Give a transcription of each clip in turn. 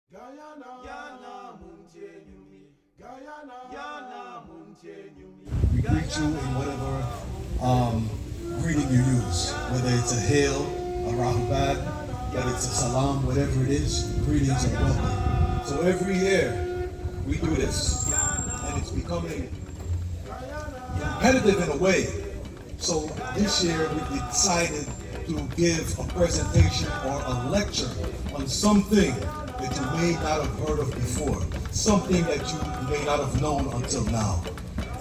We greet you in whatever greeting you use, whether it's a hail, a rahbat, whether it's a salam, whatever it is, greetings are welcome. So every year we do this, and it's becoming competitive in a way. So this year we decided to give a presentation or a lecture on something that you may not have heard of before, something that you may not have known until now.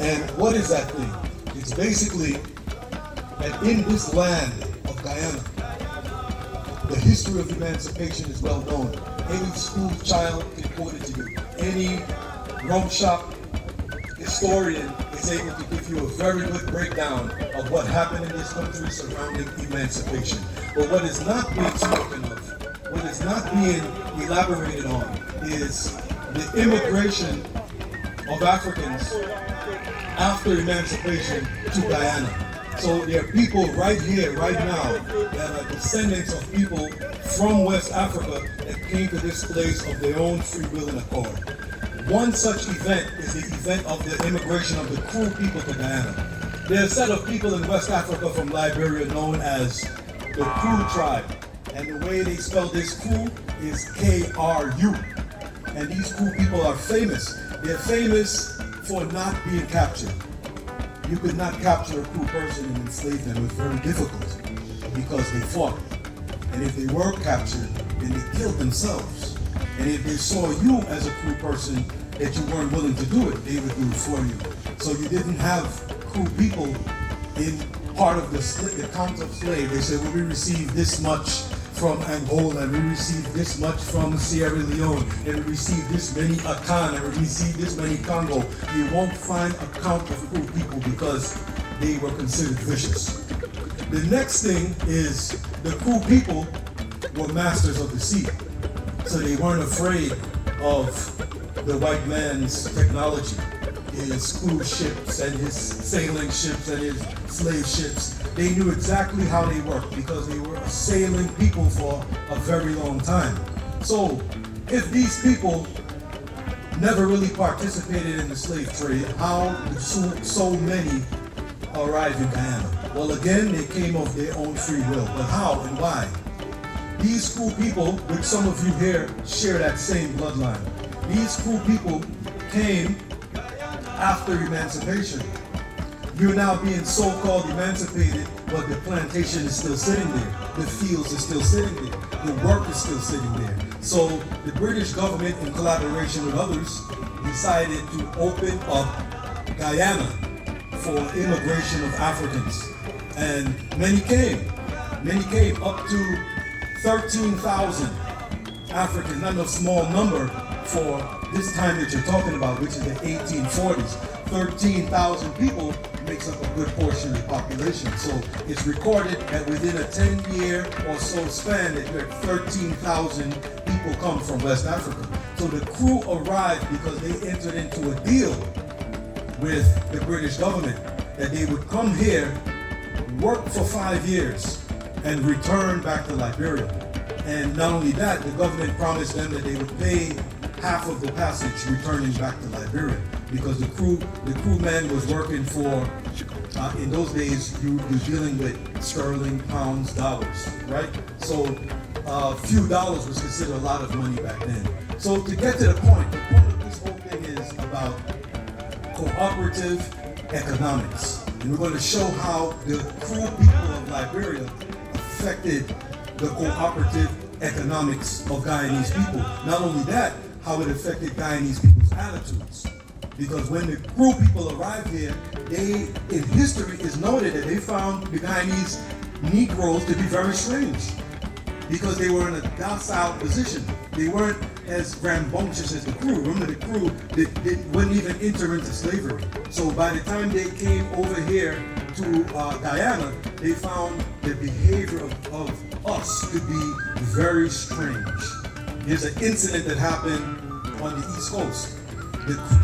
And what is that thing? It's basically that in this land of Guyana, the history of emancipation is well known. Any school child can quote it to you. Any rum shop historian is able to give you a very good breakdown of what happened in this country surrounding emancipation. But what is not being spoken of, what is not being elaborated on, is the immigration of Africans after emancipation to Guyana. So there are people right here, right now, that are descendants of people from West Africa that came to this place of their own free will and accord. One such event is the event of the immigration of the Kru people to Guyana. There's a set of people in West Africa from Liberia known as the Kru tribe. And the way they spell this Kru is K-R-U. And these Kru people are famous. They're famous for not being captured. You could not capture a Kru person and enslave them. It was very difficult because they fought. And if they were captured, then they killed themselves. And if they saw you as a Kru person that you weren't willing to do it, they would do it for you. So you didn't have Kru people in part of the count of slave. They said, well, we received this much from Angola, and we received this much from Sierra Leone, and we received this many Akan, and we received this many Congo. You won't find a count of Kru people because they were considered vicious. The next thing is the Kru people were masters of the sea. So they weren't afraid of the white man's technology, his cruise ships and his sailing ships and his slave ships. They knew exactly how they worked because they were sailing people for a very long time. So if these people never really participated in the slave trade, how did so many arrive in Guyana? Well, again, they came of their own free will, but how and why? These Kru people, which some of you here share that same bloodline, these Kru people came after emancipation. You're now being so-called emancipated, but the plantation is still sitting there. The fields are still sitting there. The work is still sitting there. So the British government, in collaboration with others, decided to open up Guyana for immigration of Africans. And many came. Many came, up to 13,000 Africans, not a small number for this time that you're talking about, which is the 1840s. 13,000 people makes up a good portion of the population. So it's recorded that within a 10-year or so span that you had 13,000 people come from West Africa. So the Kru arrived because they entered into a deal with the British government that they would come here, work for 5 years, and return back to Liberia. And not only that, the government promised them that they would pay half of the passage returning back to Liberia, because the Kru man was working for, in those days, you're dealing with sterling, pounds, dollars, right? So a few dollars was considered a lot of money back then. So to get to the point of this whole thing is about cooperative economics. And we're going to show how the Kru people of Liberia affected the cooperative economics of Guyanese people. Not only that, how it affected Guyanese people's attitudes. Because when the Kru people arrived here, they, in history, is noted that they found the Guyanese Negroes to be very strange, because they were in a docile position. They weren't as rambunctious as the Kru. Remember, the Kru they wouldn't even enter into slavery. So by the time they came over here to Guyana, they found the behavior of us to be very strange. There's an incident that happened on the East Coast.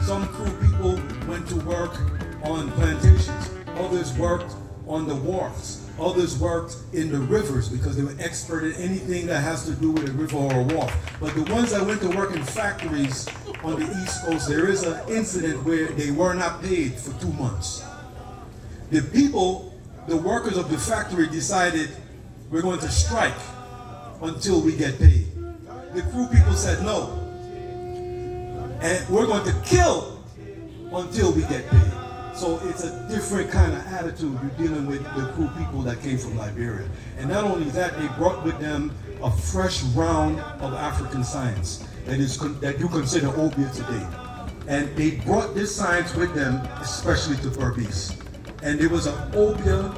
Some Kru people went to work on plantations. Others worked on the wharfs. Others worked in the rivers because they were expert in anything that has to do with a river or a wharf. But the ones that went to work in factories on the East Coast, there is an incident where they were not paid for 2 months. The people, the workers of the factory decided, we're going to strike until we get paid. The crew people said no. And we're going to kill until we get paid. So it's a different kind of attitude you're dealing with the crew people that came from Liberia. And not only that, they brought with them a fresh round of African science that you consider opiate today. And they brought this science with them, especially to Berbice. And there was an opium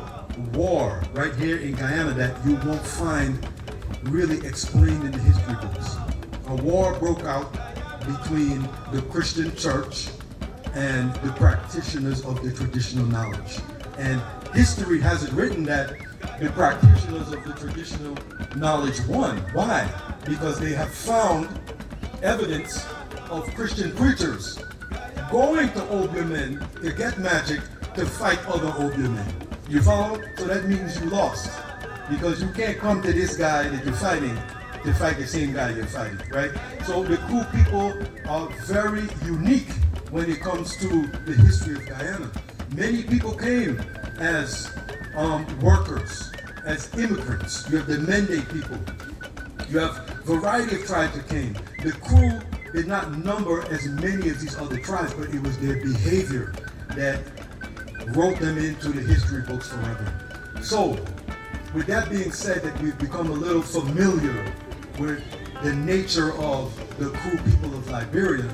war right here in Guyana that you won't find really explained in the history books. A war broke out between the Christian church and the practitioners of the traditional knowledge. And history has it written that the practitioners of the traditional knowledge won. Why? Because they have found evidence of Christian preachers going to opium men to get magic to fight other opium men. You follow? So that means you lost. Because you can't come to this guy that you're fighting to fight the same guy you're fighting, right? So the Kru people are very unique when it comes to the history of Guyana. Many people came as workers, as immigrants. You have the Mende people. You have a variety of tribes that came. The Kru did not number as many as these other tribes, but it was their behavior that wrote them into the history books forever. So, with that being said, that we've become a little familiar with the nature of the Kru people of Liberia,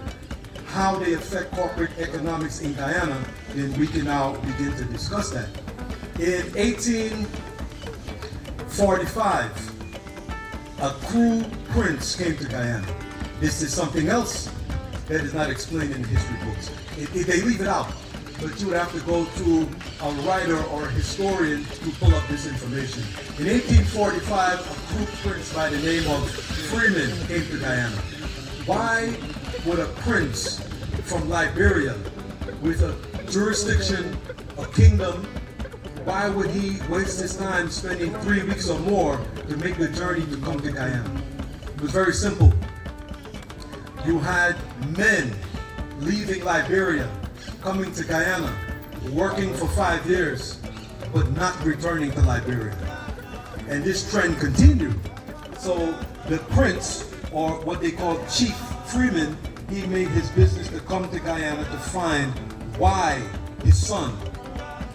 how they affect corporate economics in Guyana, then we can now begin to discuss that. In 1845, a Kru prince came to Guyana. This is something else that is not explained in the history books. They leave it out, but you would have to go to a writer or a historian to pull up this information. In 1845, a Kru prince by the name of Freeman came to Guyana. Why would a prince from Liberia with a jurisdiction, a kingdom, why would he waste his time spending 3 weeks or more to make the journey to come to Guyana? It was very simple. You had men leaving Liberia, coming to Guyana, working for 5 years, but not returning to Liberia. And this trend continued. So the prince, or what they call Chief Freeman, he made his business to come to Guyana to find why his son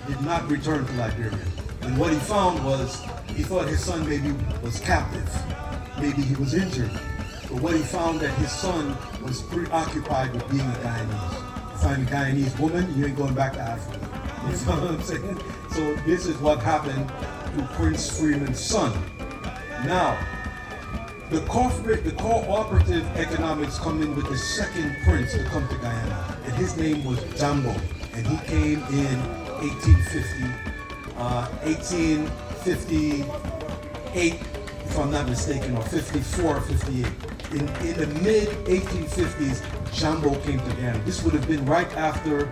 did not return to Liberia. And what he found was, he thought his son maybe was captive, maybe he was injured. But what he found that his son was preoccupied with being a Guyanese. You find a Guyanese woman, you ain't going back to Africa. You know what I'm saying? So this is what happened to Prince Freeman's son. Now, the cooperative economics come in with the second prince to come to Guyana, and his name was Jambo, and he came in 1858, if I'm not mistaken, or 54 or 58. In the mid-1850s, Jambo came to Guyana. This would have been right after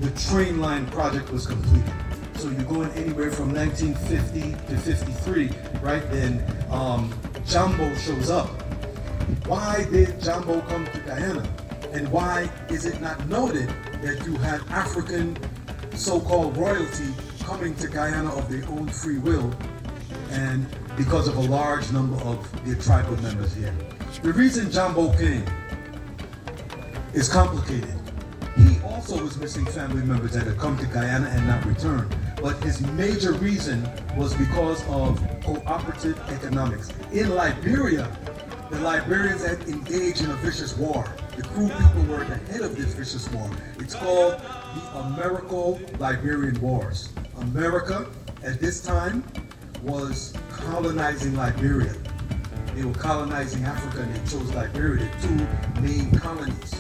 the train line project was completed. So you're going anywhere from 1950 to 53, right? Then Jambo shows up. Why did Jambo come to Guyana? And why is it not noted that you had African so-called royalty coming to Guyana of their own free will, and because of a large number of their tribal members here? The reason Jambo came is complicated. He also was missing family members that had come to Guyana and not returned. But his major reason was because of cooperative economics. In Liberia, the Liberians had engaged in a vicious war. The Kru people were at the head of this vicious war. It's called the Americo-Liberian Wars. America, at this time, was colonizing Liberia. They were colonizing Africa, and they chose Liberia, the 2 main colonies.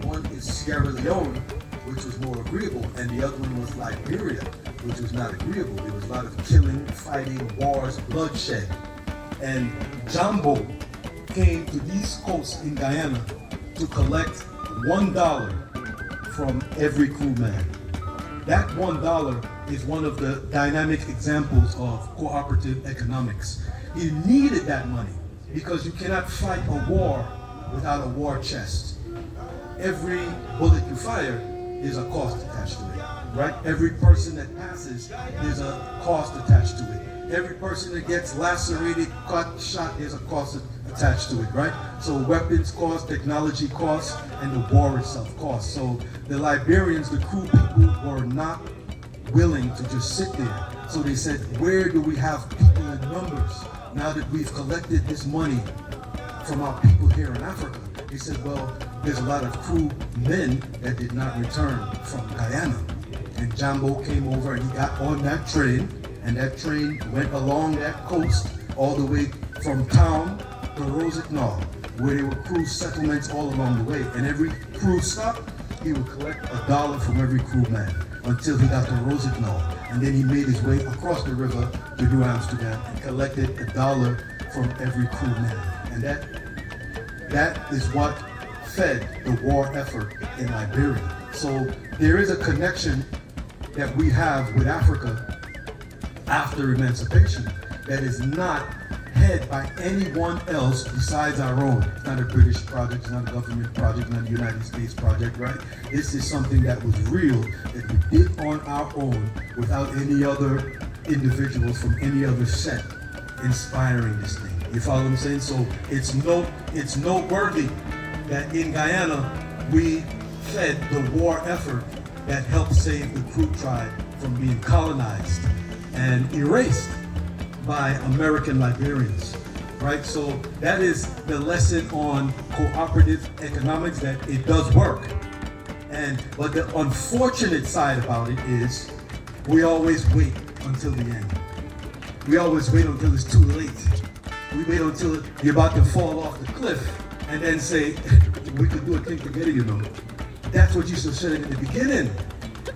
One is Sierra Leone, which was more agreeable, and the other one was Liberia, which was not agreeable. There was a lot of killing, fighting, wars, bloodshed. And Jambo came to these coasts in Guyana to collect $1 from every Kru man. That $1 is one of the dynamic examples of cooperative economics. He needed that money because you cannot fight a war without a war chest. Every bullet you fire, there's a cost attached to it, right? Every person that passes, there's a cost attached to it. Every person that gets lacerated, cut, shot, there's a cost attached to it, right? So weapons cost, technology costs, and the war itself costs. So the Liberians, the crew people, were not willing to just sit there. So they said, where do we have people in numbers now that we've collected this money from our people here in Africa? They said, well, there's a lot of crew men that did not return from Guyana. And Jambo came over and he got on that train, and that train went along that coast all the way from town to Rossignol, where there were crew settlements all along the way. And every crew stop, he would collect $1 from every crewman until he got to Rossignol. And then he made his way across the river to New Amsterdam and collected $1 from every crewman. And that is what fed the war effort in Liberia. So there is a connection that we have with Africa after emancipation that is not head by anyone else besides our own. It's not a British project, it's not a government project, not a United States project, right? This is something that was real, that we did on our own without any other individuals from any other set inspiring this thing. You follow what I'm saying? So it's noteworthy that in Guyana, we fed the war effort that helped save the Crew tribe from being colonized and erased by American Liberians, right? So that is the lesson on cooperative economics, that it does work. But the unfortunate side about it is we always wait until the end. We always wait until it's too late. We wait until you're about to fall off the cliff and then say, we could do a thing together, you know. That's what you should have said in the beginning,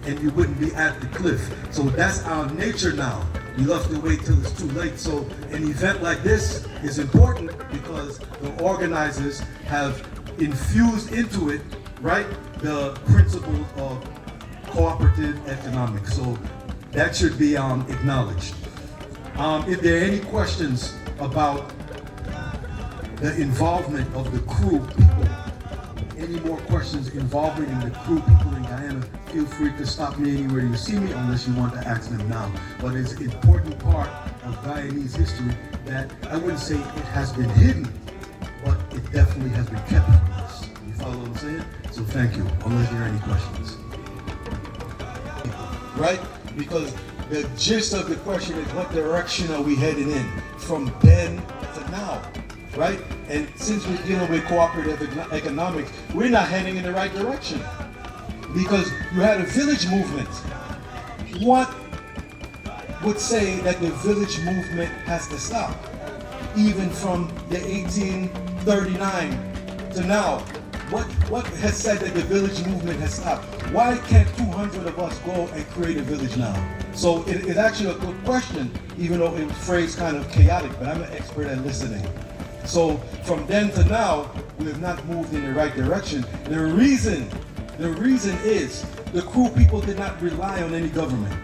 and you wouldn't be at the cliff. So that's our nature now. We love to wait till it's too late. So an event like this is important because the organizers have infused into it, right, the principles of cooperative economics. So that should be acknowledged. If there are any questions about the involvement of the crew people, any more questions involving the crew people in Guyana, feel free to stop me anywhere you see me, unless you want to ask them now. But it's an important part of Guyanese history that I wouldn't say it has been hidden, but it definitely has been kept from us. You follow what I'm saying? So thank you, unless there are any questions. Right? Because the gist of the question is, what direction are we heading in from then to now? Right? And since we're dealing with cooperative economics, we're not heading in the right direction. Because you had a village movement. What would say that the village movement has to stop? Even from the 1839 to now. What has said that the village movement has stopped? Why can't 200 of us go and create a village now? So it's actually a good question, even though it was phrased kind of chaotic, but I'm an expert at listening. So from then to now, we have not moved in the right direction. The reason is the crew people did not rely on any government.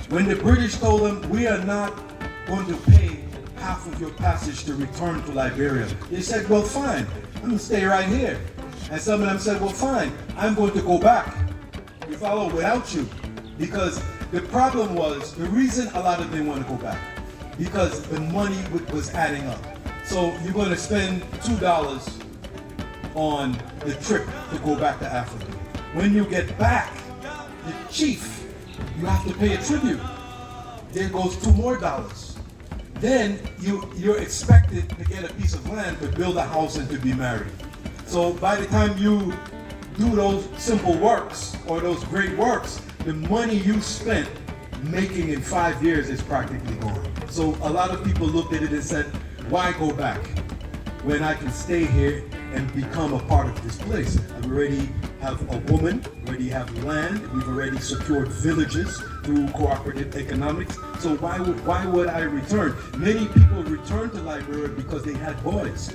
When the British told them, we are not going to pay half of your passage to return to Liberia, they said, well, fine, I'm going to stay right here. And some of them said, well, fine, I'm going to go back. You follow, without you. Because the problem was, the reason a lot of them want to go back, because the money was adding up. So you're going to spend $2 on the trip to go back to Africa. When you get back, the chief, you have to pay a tribute. There goes $2 more. Then you're expected to get a piece of land to build a house and to be married. So by the time you do those simple works or those great works, the money you spent making in 5 years is practically gone. So a lot of people looked at it and said, why go back when I can stay here and become a part of this place? I already have a woman, already have land, we've already secured villages through cooperative economics. So why would I return? Many people return to Liberia because they had boys.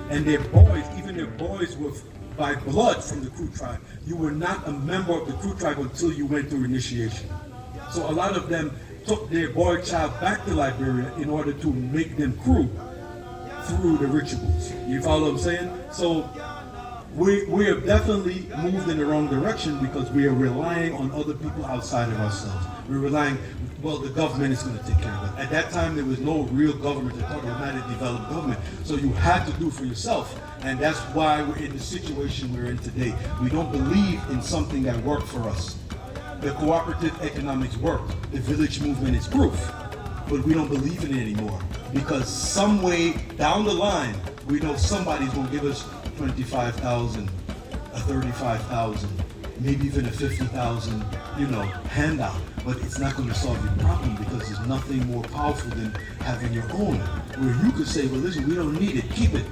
And their boys, even their boys were by blood from the Crew tribe. You were not a member of the Crew tribe until you went through initiation. So a lot of them took their boy child back to Liberia in order to make them crew through the rituals. You follow what I'm saying? So we have definitely moved in the wrong direction because we are relying on other people outside of ourselves. We're relying, well, the government is going to take care of it. At that time, there was no real government. They thought not a developed government. So you had to do for yourself. And that's why we're in the situation we're in today. We don't believe in something that worked for us. The cooperative economics worked. The village movement is proof. But we don't believe in it anymore. Because some way down the line, we know somebody's going to give us 25,000, a 35,000, maybe even a 50,000, handout. But it's not going to solve your problem because there's nothing more powerful than having your own. Where you could say, well, listen, we don't need it, keep it.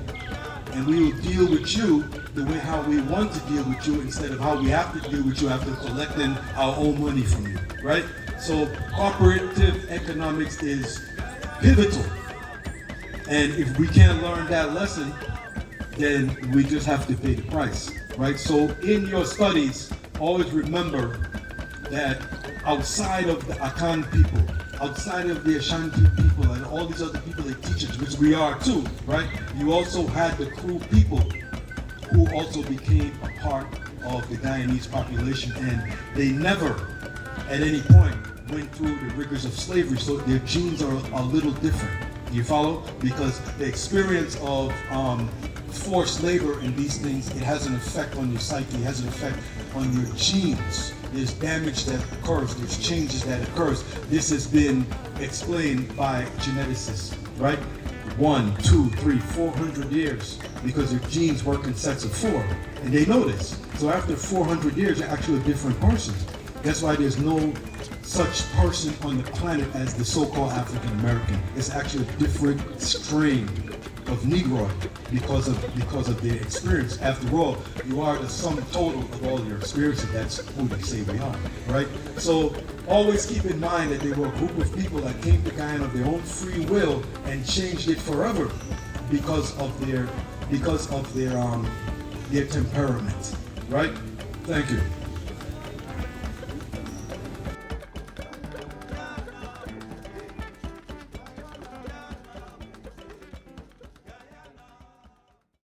And we will deal with you the way how we want to deal with you instead of how we have to deal with you after collecting our own money from you, right? So cooperative economics is pivotal. And if we can't learn that lesson, then we just have to pay the price, right? So in your studies, always remember that outside of the Akan people, outside of the Ashanti people and all these other people they teach us, which we are too, right? You also had the Kru people who also became a part of the Guyanese population, and they never at any point went through the rigors of slavery, so their genes are a little different. You follow? Because the experience of forced labor and these things, it has an effect on your psyche, it has an effect on your genes. There's damage that occurs, there's changes that occurs. This has been explained by geneticists, right? 1, 2, 3, 400 years, because their genes work in sets of 4, and they know this. So after 400 years, you're actually a different person. That's why there's no such person on the planet as the so-called African American. It's actually a different strain of Negroid because of their experience. After all, you are the sum total of all your experiences. That's who they say we are, right? So always keep in mind that there were a group of people that came to Guyana of their own free will and changed it forever because of their temperament, right? Thank you.